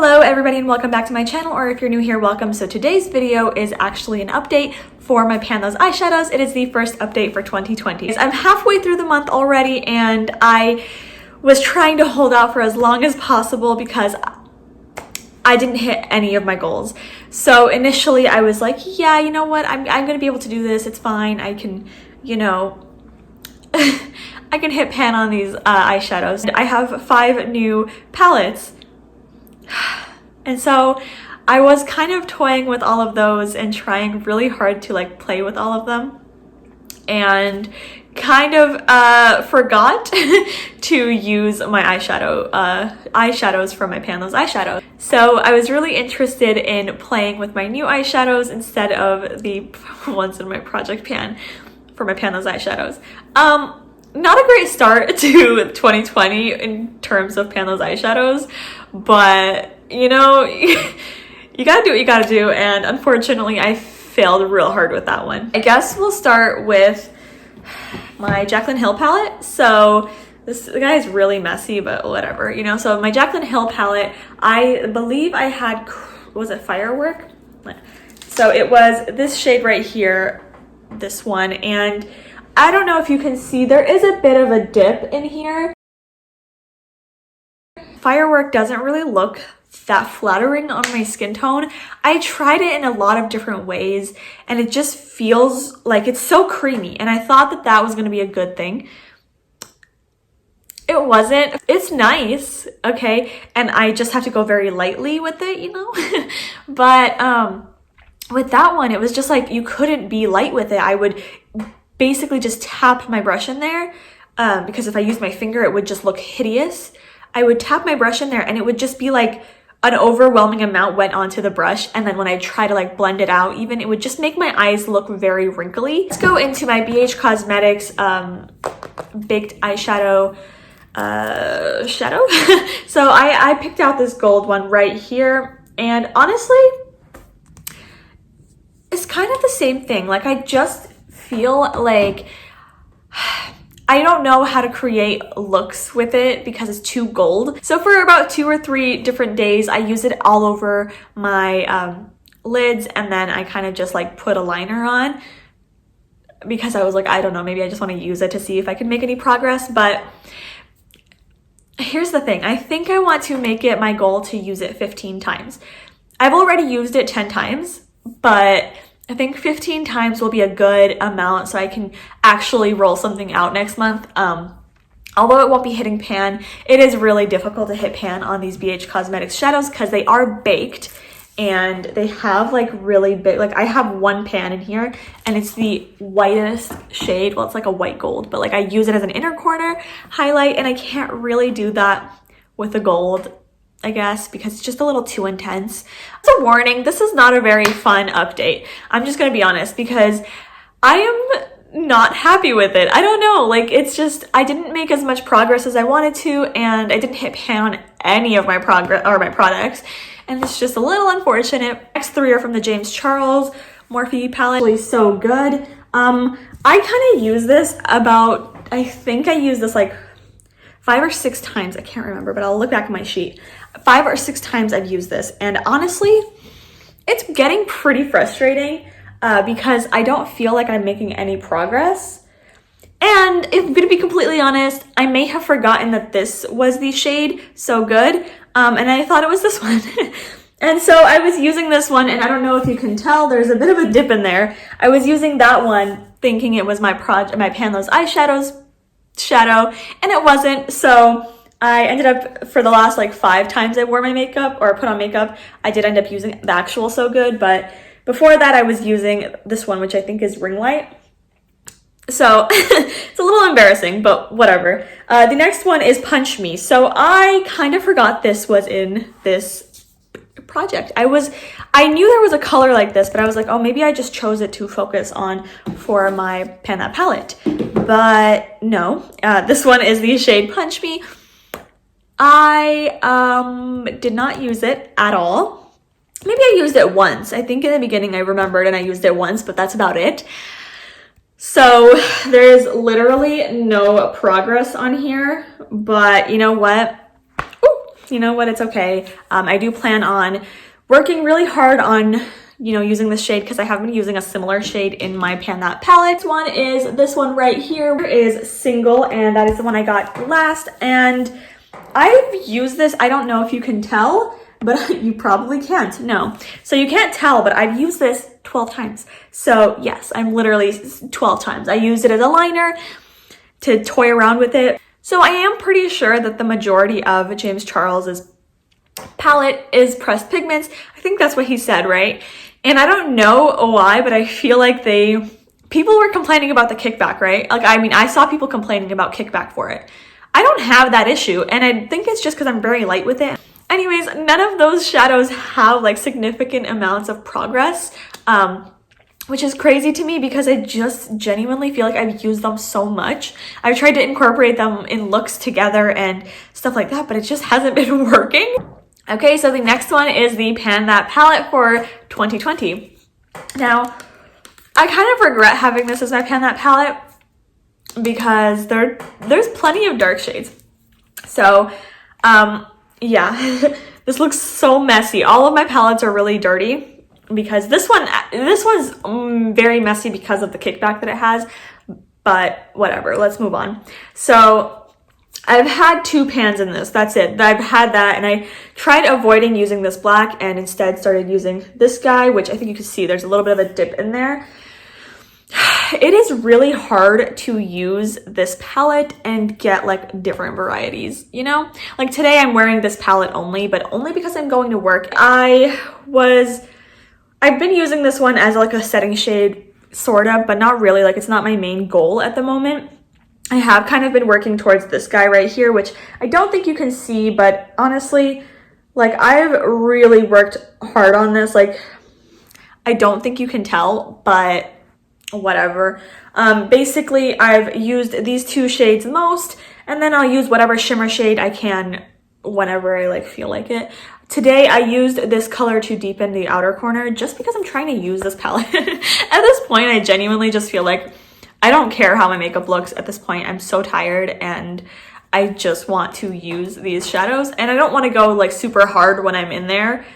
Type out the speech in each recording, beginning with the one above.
Hello everybody and welcome back to my channel, or if you're new here, welcome. So today's video is actually an update for my Pan Those eyeshadows. It is the first update for 2020. I'm halfway through the month already and I was trying to hold out for as long as possible because I didn't hit any of my goals. So initially I was like, yeah, you know what, I'm gonna be able to do this, it's fine, I can, you know, I can hit pan on these eyeshadows. I have 5 new palettes. And so I was kind of toying with all of those and trying really hard to like play with all of them, and kind of forgot to use my eyeshadows from my Pan Those eyeshadows. So I was really interested in playing with my new eyeshadows instead of the ones in my project pan for my Pan Those eyeshadows. Not a great start to 2020 in terms of Pan Those eyeshadows, but you know, you gotta do what you gotta do, and unfortunately I failed real hard with that one. I guess we'll start with my Jaclyn Hill palette. So the guy is really messy, but whatever, you know. So my Jaclyn Hill palette, I believe I had, was it Firework? So it was this shade right here, this one, and I don't know if you can see, there is a bit of a dip in here. Firework doesn't really look that flattering on my skin tone. I tried it in a lot of different ways and it just feels like it's so creamy, and I thought that that was going to be a good thing. It wasn't. It's nice, okay, and I just have to go very lightly with it, you know. But with that one, it was just like you couldn't be light with it. I would basically just tap my brush in there because if I used my finger it would just look hideous. I would tap my brush in there and it would just be like an overwhelming amount went onto the brush, and then when I try to like blend it out even, it would just make my eyes look very wrinkly. Let's go into my BH Cosmetics baked eyeshadow shadow. So I picked out this gold one right here, and honestly it's kind of the same thing. Like I just feel like I don't know how to create looks with it because it's too gold. So for about 2 or 3 different days, I use it all over my lids, and then I kind of just like put a liner on because I was like, I don't know, maybe I just want to use it to see if I can make any progress. But here's the thing, I think I want to make it my goal to use it 15 times. I've already used it 10 times, but I think 15 times will be a good amount so I can actually roll something out next month. Although it won't be hitting pan, it is really difficult to hit pan on these BH Cosmetics shadows because they are baked and they have like really big, like I have one pan in here and it's the whitest shade. Well, it's like a white gold, but like I use it as an inner corner highlight, and I can't really do that with the gold, I guess, because it's just a little too intense. It's a warning, this is not a very fun update. I'm just gonna be honest because I am not happy with it. I don't know, like it's just, I didn't make as much progress as I wanted to, and I didn't hit pan on any of my progress or my products, and it's just a little unfortunate. Next 3 are from the James Charles Morphe palette. It's really so good. I kind of use this about, I think I used this like 5 or 6 times, I can't remember, but I'll look back at my sheet. 5 or 6 times I've used this, and honestly, it's getting pretty frustrating because I don't feel like I'm making any progress. And if I'm gonna be completely honest, I may have forgotten that this was the shade So Good, and I thought it was this one. And so I was using this one, and I don't know if you can tell, there's a bit of a dip in there. I was using that one thinking it was my Pan Those eyeshadows shadow, and it wasn't. So I ended up, for the last like 5 times I wore my makeup or put on makeup, I did end up using the actual So Good, but before that I was using this one, which I think is Ring Light. So it's a little embarrassing, but whatever. The next one is Punch Me. So I kind of forgot this was in this project. I knew there was a color like this, but I was like, oh, maybe I just chose it to focus on for my Pan That palette. But no, this one is the shade Punch Me. I did not use it at all. Maybe I used it once. I think in the beginning I remembered and I used it once, but that's about it. So there's literally no progress on here, but you know what? Ooh, you know what, it's okay. I do plan on working really hard on, you know, using this shade because I have been using a similar shade in my Pan That palette. One is this one right here, is Single, and that is the one I got last. And I've used this, I don't know if you can tell, but you probably can't, no. So you can't tell, but I've used this 12 times. So yes, I'm literally 12 times. I used it as a liner to toy around with it. So I am pretty sure that the majority of James Charles's palette is pressed pigments. I think that's what he said, right? And I don't know why, but I feel like people were complaining about the kickback, right? Like, I mean, I saw people complaining about kickback for it. I don't have that issue, and I think it's just because I'm very light with it. Anyways, none of those shadows have like significant amounts of progress, which is crazy to me because I just genuinely feel like I've used them so much. I've tried to incorporate them in looks together and stuff like that, but it just hasn't been working. Okay, so the next one is the Pan That palette for 2020. Now, I kind of regret having this as my Pan That palette because there's plenty of dark shades. So, yeah, this looks so messy. All of my palettes are really dirty because this one's very messy because of the kickback that it has, but whatever, let's move on. So I've had 2 pans in this, that's it. I've had that, and I tried avoiding using this black and instead started using this guy, which I think you can see there's a little bit of a dip in there. It is really hard to use this palette and get like different varieties, you know? Like today I'm wearing this palette only, but only because I'm going to work. I've been using this one as like a setting shade, sort of, but not really. Like, it's not my main goal at the moment. I have kind of been working towards this guy right here, which I don't think you can see, but honestly, like, I've really worked hard on this. Like, I don't think you can tell, but whatever. Basically, I've used these 2 shades most, and then I'll use whatever shimmer shade I can whenever I like feel like it. Today, I used this color to deepen the outer corner just because I'm trying to use this palette. At this point, I genuinely just feel like I don't care how my makeup looks at this point. I'm so tired and I just want to use these shadows, and I don't want to go like super hard when I'm in there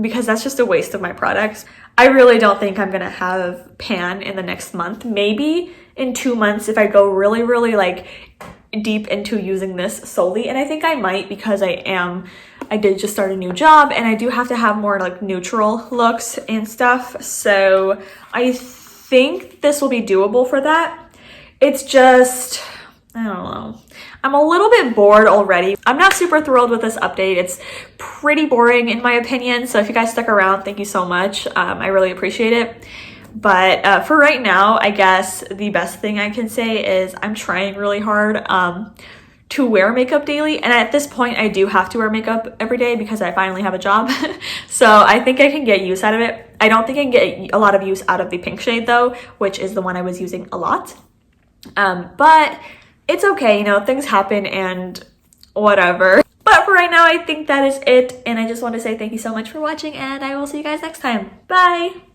because that's just a waste of my products. I really don't think I'm gonna have pan in the next month. Maybe in 2 months if I go really, really like deep into using this solely, and I think I might because I did just start a new job and I do have to have more like neutral looks and stuff. So I think this will be doable for that. It's just, I don't know. I'm a little bit bored already. I'm not super thrilled with this update. It's pretty boring in my opinion. So if you guys stuck around, thank you so much. I really appreciate it. But for right now, I guess the best thing I can say is I'm trying really hard to wear makeup daily. And at this point, I do have to wear makeup every day because I finally have a job. So I think I can get use out of it. I don't think I can get a lot of use out of the pink shade though, which is the one I was using a lot. But it's okay, you know, things happen and whatever. But for right now, I think that is it. And I just want to say thank you so much for watching, and I will see you guys next time. Bye!